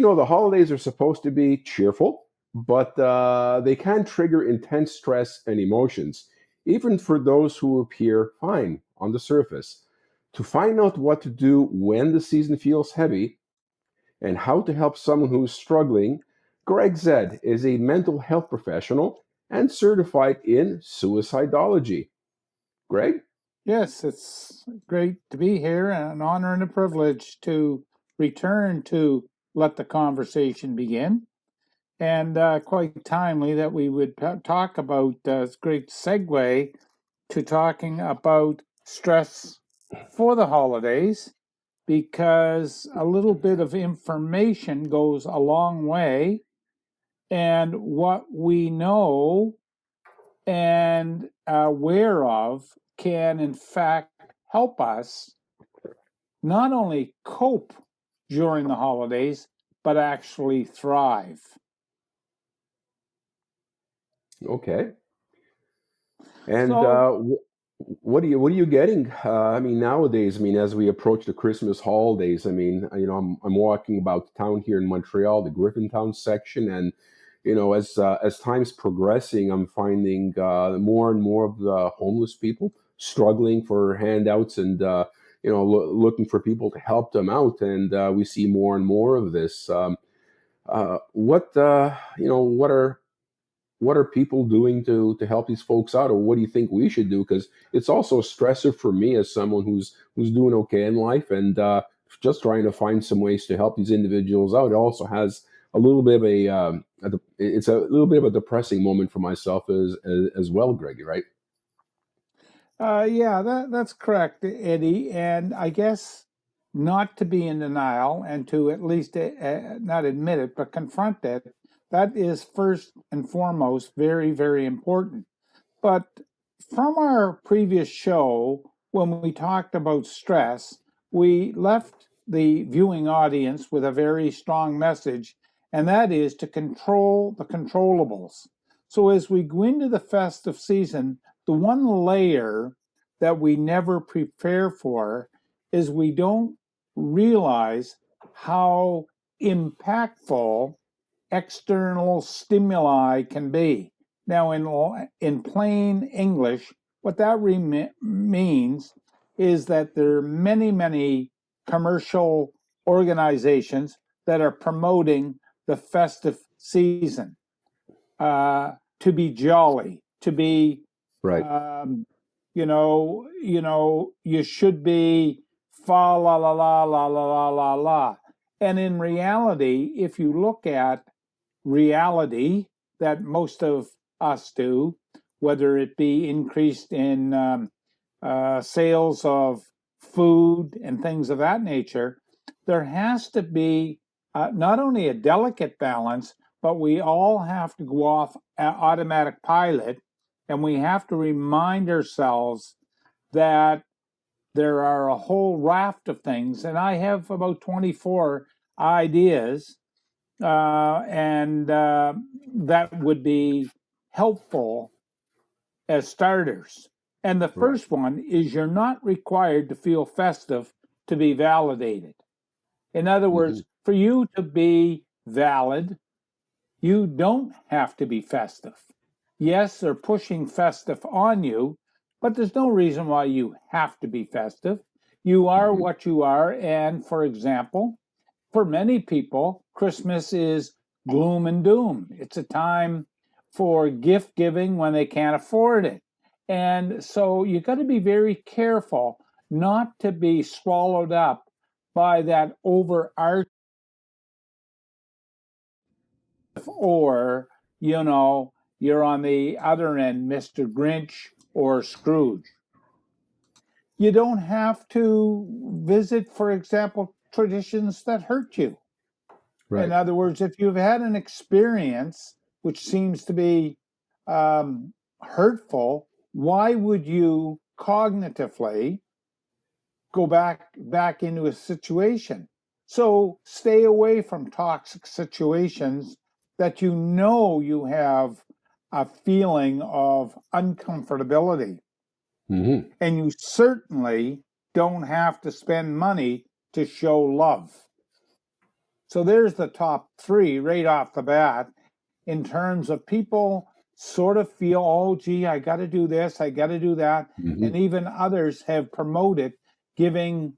the holidays are supposed to be cheerful, but they can trigger intense stress and emotions, even for those who appear fine on the surface. To find out what to do when the season feels heavy and how to help someone who is struggling, Greg Zed is a mental health professional and certified in suicidology. Greg? Yes, it's great to be here and an honor and a privilege to return to let the conversation begin. And quite timely that we would talk about great segue to talking about stress for the holidays, because a little bit of information goes a long way. And what we know and aware of can, in fact, help us not only cope during the holidays, but actually thrive. Okay. And So, what are you getting? I mean, nowadays, I mean, as we approach the Christmas holidays, I mean, I'm walking about town here in Montreal, the Griffintown section, and as time's progressing, I'm finding more and more of the homeless people struggling for handouts and looking for people to help them out, and we see more and more of this. What are people doing to help these folks out, or what do you think we should do? Because it's also a stressor for me as someone who's doing okay in life, and just trying to find some ways to help these individuals out. It also has a little bit of it's a little bit of a depressing moment for myself as well, Greg. Right? yeah, that's correct, Eddie. And I guess not to be in denial and to at least not admit it, but confront it, that is first and foremost very, very important. But from our previous show, when we talked about stress, we left the viewing audience with a very strong message, and that is to control the controllables. So as we go into the festive season, the one layer that we never prepare for is we don't realize how impactful external stimuli can be. Now, in plain English, what that means is that there are many, many commercial organizations that are promoting the festive season, to be jolly, to be, Right. you should be fa la la la la la la la la. And in reality, if you look at reality that most of us do, whether it be increased in sales of food and things of that nature, there has to be not only a delicate balance, but we all have to go off automatic pilot, and we have to remind ourselves that there are a whole raft of things, and I have about 24 ideas, and that would be helpful as starters. And the Right. first one is you're not required to feel festive to be validated. In other Hmm. words, for you to be valid, you don't have to be festive. Yes, they're pushing festive on you, but there's no reason why you have to be festive. You are Hmm. what you are. And for example, for many people, Christmas is gloom and doom. It's a time for gift giving when they can't afford it. And so you got to be very careful not to be swallowed up by that overarching, or, you're on the other end, Mr. Grinch or Scrooge. You don't have to visit, for example, traditions that hurt you. In Right. other words, if you've had an experience which seems to be hurtful, why would you cognitively go back into a situation? So stay away from toxic situations that you have a feeling of uncomfortability, Hmm. and you certainly don't have to spend money to show love. So there's the top three right off the bat in terms of people sort of feel, oh, gee, I got to do this, I got to do that. Mm-hmm. And even others have promoted giving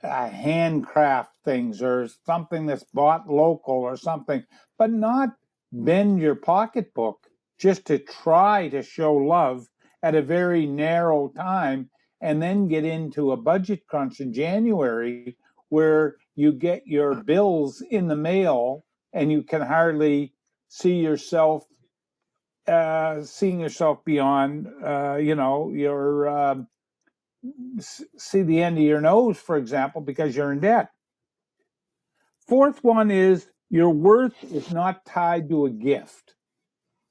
handcraft things or something that's bought local or something, but not bend your pocketbook just to try to show love at a very narrow time and then get into a budget crunch in January where you get your bills in the mail and you can hardly see yourself seeing yourself beyond your see the end of your nose, for example, because you're in debt. Fourth one is your worth is not tied to a gift.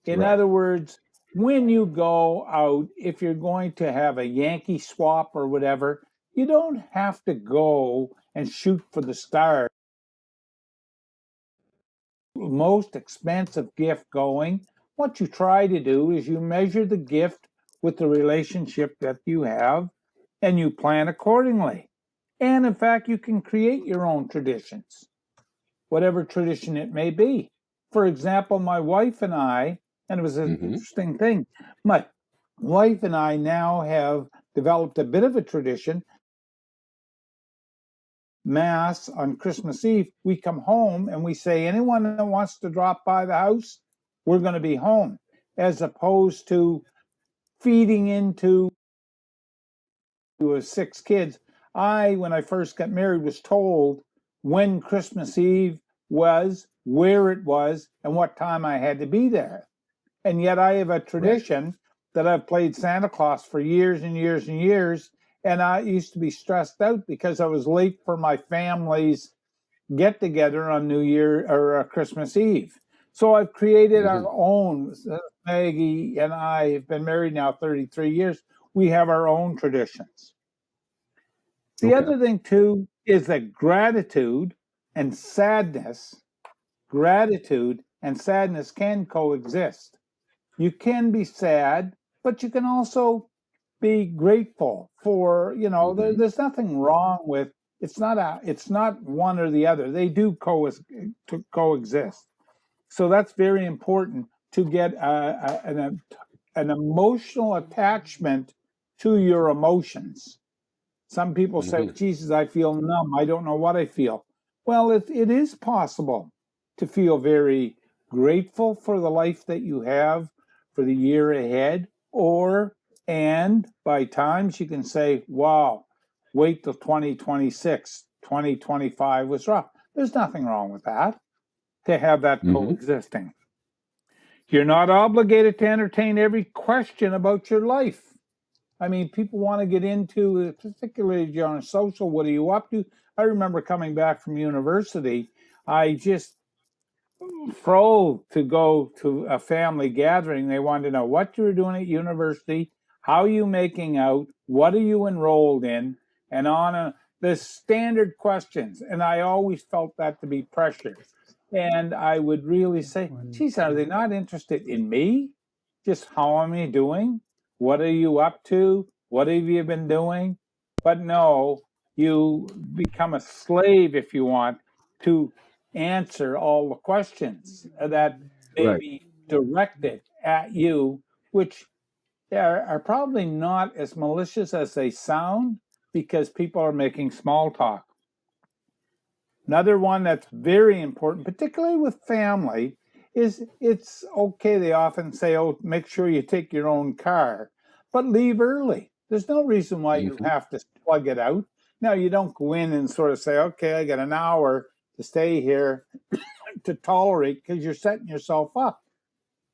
In Right. other words, when you go out, if you're going to have a Yankee swap or whatever, you don't have to go and shoot for the stars. Most expensive gift going, what you try to do is you measure the gift with the relationship that you have and you plan accordingly. And in fact, you can create your own traditions, whatever tradition it may be. For example, my wife and I, and it was an Mm-hmm. interesting thing, my wife and I now have developed a bit of a tradition. Mass on Christmas Eve, we come home and we say, anyone that wants to drop by the house, we're going to be home, as opposed to feeding into six kids. When I first got married, was told when Christmas Eve was, where it was, and what time I had to be there. And yet I have a tradition that I've played Santa Claus for years and years and years. And I used to be stressed out because I was late for my family's get together on New Year or Christmas Eve. So I've created Mm-hmm. our own. Maggie and I have been married now 33 years. We have our own traditions. The Okay. other thing, too, is that gratitude and sadness can coexist. You can be sad, but you can also be grateful for, Mm-hmm. there's nothing wrong with it's not one or the other. They do coexist. So that's very important to get an emotional attachment to your emotions. Some people say, Mm-hmm. Jesus, I feel numb. I don't know what I feel. Well, it is possible to feel very grateful for the life that you have for the year ahead, and by times you can say, wow, wait till 2026, 2025 was rough. There's nothing wrong with that, to have that Mm-hmm. coexisting. You're not obligated to entertain every question about your life. I mean, people want to get into, particularly on social, what are you up to? I remember coming back from university, I just froze to go to a family gathering. They wanted to know what you were doing at university, how are you making out, what are you enrolled in, and the standard questions. And I always felt that to be pressure. And I would really say, geez, are they not interested in me? Just how am I doing? What are you up to? What have you been doing? But no, you become a slave, if you want, to answer all the questions that may Right. be directed at you, which are probably not as malicious as they sound because people are making small talk. Another one that's very important, particularly with family, is it's okay. They often say, oh, make sure you take your own car, but leave early. There's no reason why you Mm-hmm. have to plug it out. Now, you don't go in and sort of say, okay, I got an hour to stay here to tolerate because you're setting yourself up.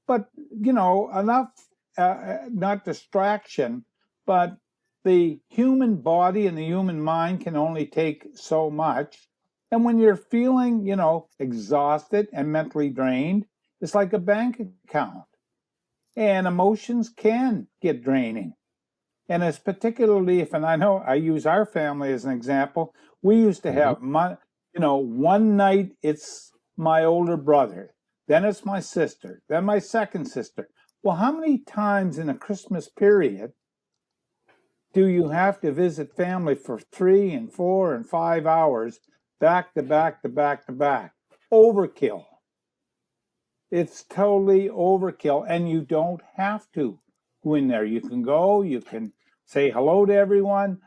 But, enough, not distraction, but the human body and the human mind can only take so much. And when you're feeling, exhausted and mentally drained, it's like a bank account. And emotions can get draining. And it's particularly and I know I use our family as an example. We used to Mm-hmm. have, one night it's my older brother, then it's my sister, then my second sister. Well, how many times in a Christmas period do you have to visit family for 3 and 4 and 5 hours back to back to back to back. Overkill. It's totally overkill, and you don't have to go in there. You can go, you can say hello to everyone,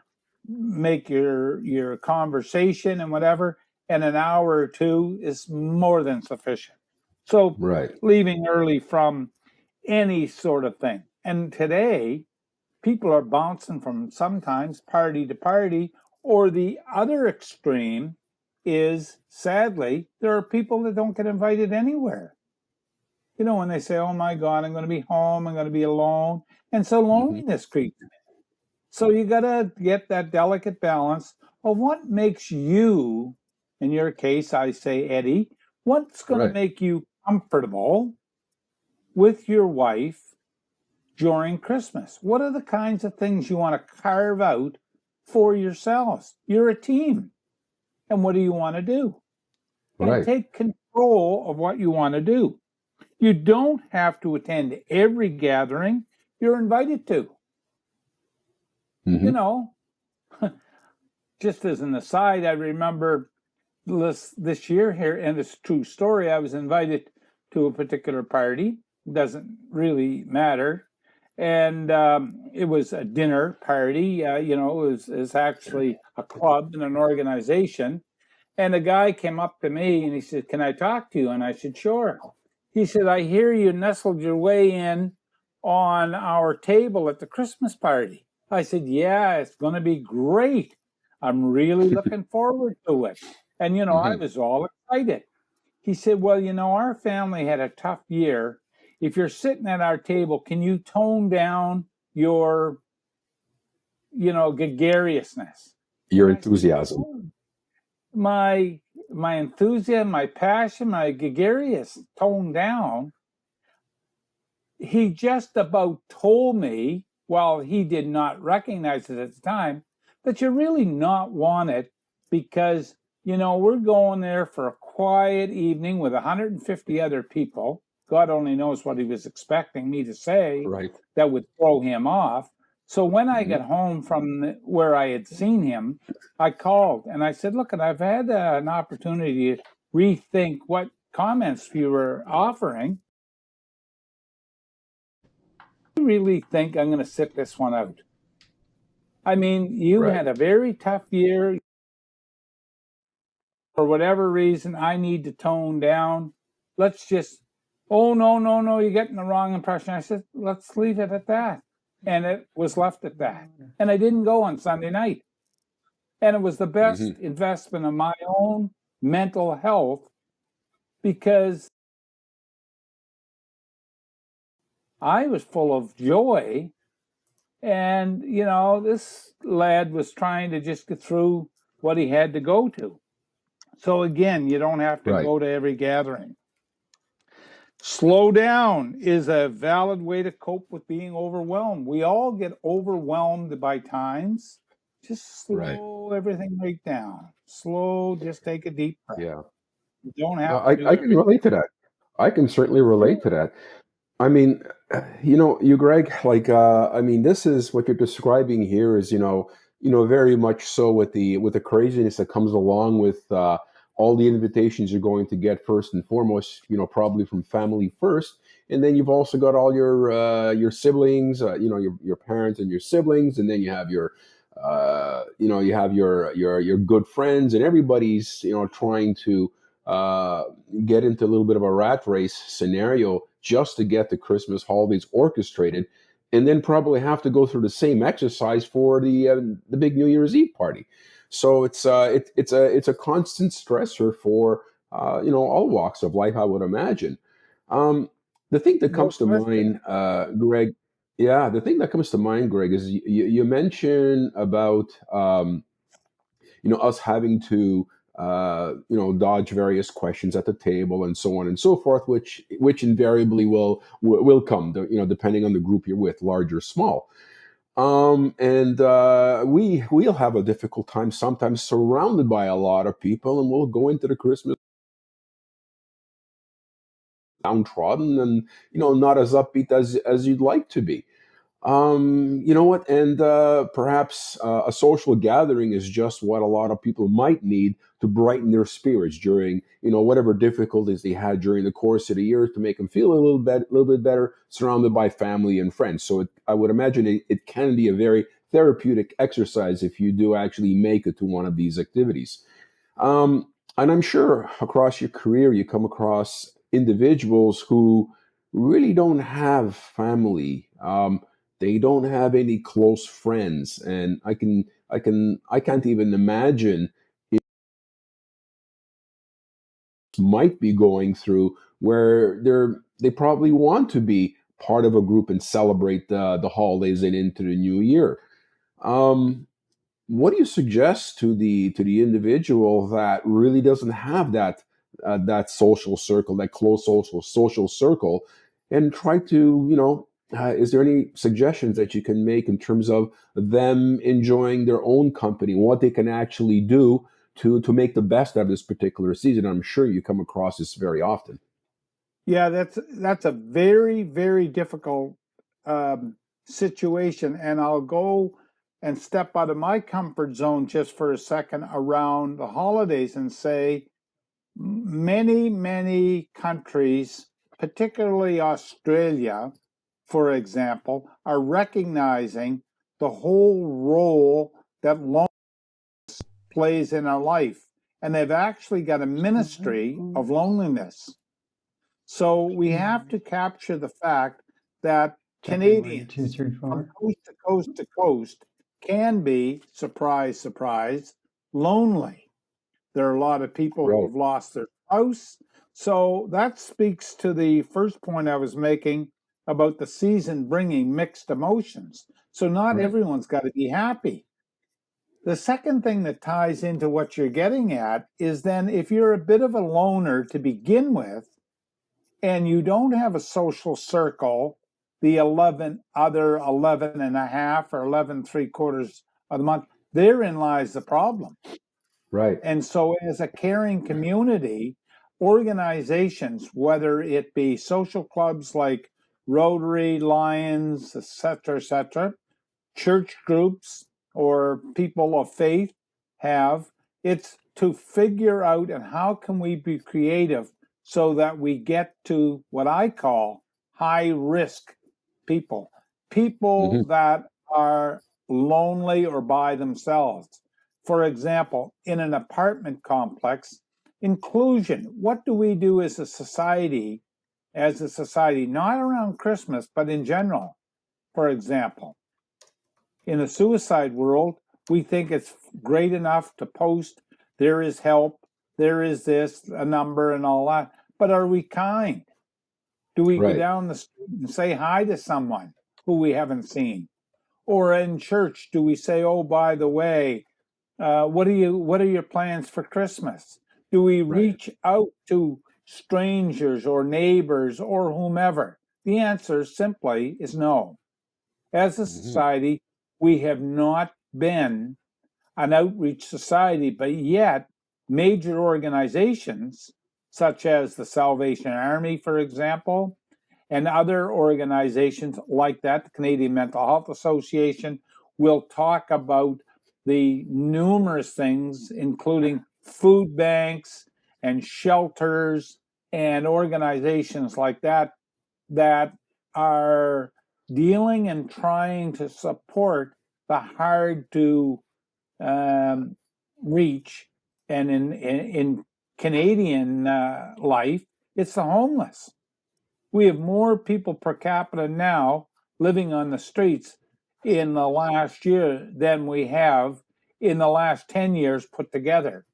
make your conversation and whatever, and an hour or two is more than sufficient. So Right. leaving early from any sort of thing. And today, people are bouncing from sometimes party to party, or the other extreme is, sadly, there are people that don't get invited anywhere. You know, when they say, oh my God, I'm going to be home, I'm going to be alone. And so Hmm. loneliness creeps in. So you got to get that delicate balance of what makes you, in your case, I say, Eddie, what's going to Right. make you comfortable with your wife during Christmas? What are the kinds of things you want to carve out for yourselves? You're a team. And what do you want to do? And Right. take control of what you want to do. You don't have to attend every gathering you're invited to. You Hmm. know, just as an aside, I remember this year here, and it's a true story. I was invited to a particular party. Doesn't really matter. And it was a dinner party. It was actually a club and an organization. And a guy came up to me and he said, "Can I talk to you?" And I said, "Sure." He said, "I hear you nestled your way in on our table at the Christmas party." I said, "Yeah, it's going to be great. I'm really looking forward to it." And, I Hmm. was all excited. He said, "Well, our family had a tough year. If you're sitting at our table, can you tone down your, gregariousness?" Your And I said, enthusiasm. "Oh, my enthusiasm, my passion, my gregarious toned down." He just about told me, while he did not recognize it at the time, that you're really not wanted because, we're going there for a quiet evening with 150 other people. God only knows what he was expecting me to say Right. that would throw him off. So when I Hmm. got home from where I had seen him, I called and I said, "Look, I've had an opportunity to rethink what comments you were offering. I really think I'm going to sit this one out. I mean, you Right. had a very tough year. For whatever reason, I need to tone down. Let's just, oh, no, no, no, you're getting the wrong impression." I said, "Let's leave it at that." And it was left at that. And I didn't go on Sunday night. And it was the best Hmm. investment of my own mental health because I was full of joy. And, this lad was trying to just get through what he had to go to. So again, you don't have to Right. go to every gathering. Slow down is a valid way to cope with being overwhelmed. We all get overwhelmed by times. Just Right. slow everything right down. Slow, just take a deep breath. Yeah. You don't have to I do can everything. relate to that. I can certainly relate Sure. to that. I mean, you, Greg, like, I mean, this is what you're describing here is, very much so with the craziness that comes along with all the invitations you're going to get first and foremost, probably from family first, and then you've also got all your siblings, your parents and your siblings, and then you have you have your good friends, and everybody's, trying to uh, get into a little bit of a rat race scenario just to get the Christmas holidays orchestrated, and then probably have to go through the same exercise for the big New Year's Eve party. So it's a constant stressor for all walks of life, I would imagine. Um, the thing that No comes to question. mind, Greg, yeah, the thing that comes to mind, Greg, is you mentioned about us having to dodge various questions at the table and so on and so forth, which invariably will come, depending on the group you're with, large or small. And we'll have a difficult time sometimes surrounded by a lot of people, and we'll go into the Christmas downtrodden and not as upbeat as you'd like to be. You know what? And perhaps a social gathering is just what a lot of people might need to brighten their spirits during, whatever difficulties they had during the course of the year, to make them feel little bit better, surrounded by family and friends. So I would imagine it can be a very therapeutic exercise if you do actually make it to one of these activities. And I'm sure across your career, you come across individuals who really don't have family. They don't have any close friends, and I can't even imagine might be going through where they probably want to be part of a group and celebrate the holidays and into the new year. Um, what do you suggest to the individual that really doesn't have that social circle, that close social circle, and try to, is there any suggestions that you can make in terms of them enjoying their own company, what they can actually do to make the best out of this particular season? I'm sure you come across this very often. Yeah, that's a very, very difficult situation, and I'll go and step out of my comfort zone just for a second around the holidays and say many, many countries, particularly Australia, for example, are recognizing the whole role that loneliness plays in our life, and they've actually got a ministry of loneliness. So we have to capture the fact that Canadians from coast to coast can be, surprise, surprise, lonely. There are a lot of people who Right. have lost their spouse. So that speaks to the first point I was making about the season bringing mixed emotions. So not Right. everyone's got to be happy. The second thing that ties into what you're getting at is then if you're a bit of a loner to begin with, and you don't have a social circle, the 11 and a half or 11 3/4 of the month, therein lies the problem. Right. And so, as a caring community, organizations, whether it be social clubs like Rotary, Lions, etc., church groups, or people of faith have, it's to figure out and how can we be creative so that we get to what I call high risk people, people Hmm. that are lonely or by themselves. For example, in an apartment complex, inclusion. What do we do as a society, not around Christmas, but in general? For example, in the suicide world, we think it's great enough to post, there is help, there is this, a number, and all that. But are we kind? Do we go Right. down the street and say hi to someone who we haven't seen? Or in church, do we say, "Oh, by the way, what are your plans for Christmas?" Do we Right. reach out to strangers or neighbors or whomever? The answer simply is no. As a Hmm. society, we have not been an outreach society, but yet major organizations such as the Salvation Army, for example, and other organizations like that, the Canadian Mental Health Association, will talk about the numerous things, including food banks and shelters and organizations like that, that are dealing and trying to support the hard to um, reach. And in Canadian life, it's the homeless. We have more people per capita now living on the streets in the last year than we have in the last 10 years put together.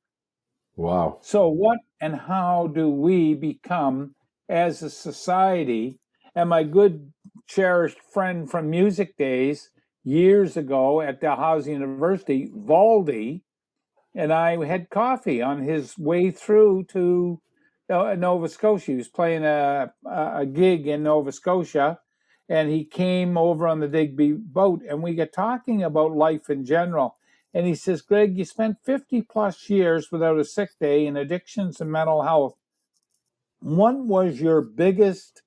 Wow. So, what and how do we become as a society? And my good, cherished friend from music days years ago at Dalhousie University, Valdi, and I had coffee on his way through to Nova Scotia. He was playing a gig in Nova Scotia, and he came over on the Digby boat, and we got talking about life in general. And he says, "Greg, you spent 50 plus years without a sick day in addictions and mental health. What was your biggest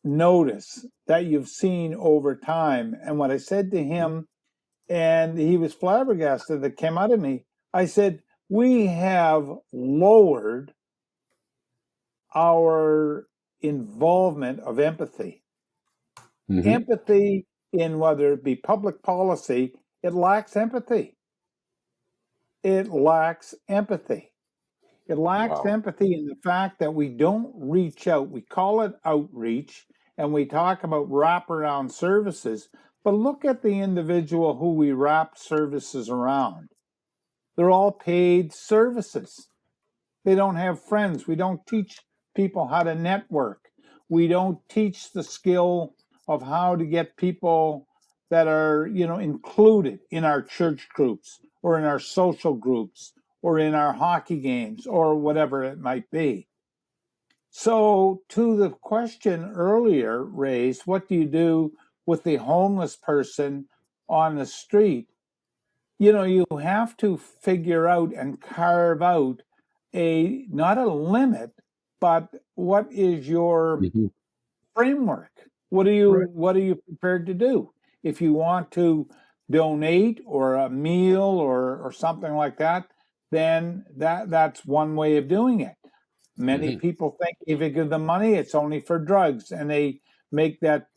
notice that you've seen over time? And what I said to him, and he was flabbergasted, that came out of me, I said, we have lowered our involvement of empathy. Mm-hmm. Empathy in whether it be public policy, it lacks empathy. It lacks empathy. It lacks Wow. empathy in the fact that we don't reach out. We call it outreach and we talk about wraparound services, but look at the individual who we wrap services around. They're all paid services. They don't have friends. We don't teach people how to network. We don't teach the skill of how to get people that are, included in our church groups or in our social groups or in our hockey games or whatever it might be. So, to the question earlier raised, what do you do with the homeless person on the street? You have to figure out and carve out not a limit, but what is your Mm-hmm. framework? Right. What are you prepared to do? If you want to donate or a meal or something like that, then that's one way of doing it. Many Mm-hmm. people think if you give them money, it's only for drugs, and they make that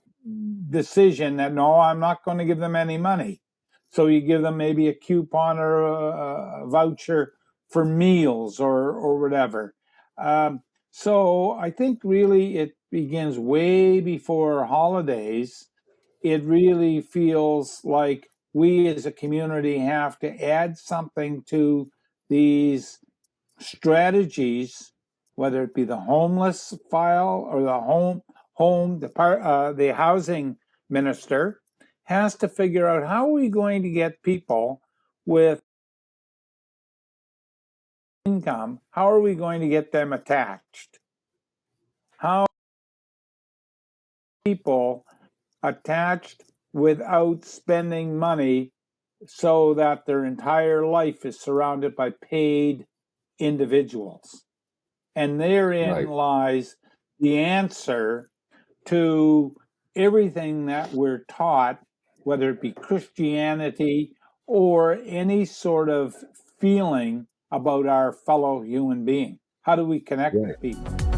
decision that no, I'm not going to give them any money. So you give them maybe a coupon or a voucher for meals or whatever. So I think really it begins way before holidays. It really feels like we as a community have to add something to these strategies, whether it be the homeless file or the housing minister has to figure out how are we going to get people with income, how are we going to get them attached? How people attached without spending money so that their entire life is surrounded by paid individuals. And therein Right. lies the answer to everything that we're taught, whether it be Christianity or any sort of feeling about our fellow human being. How do we connect Right. with people?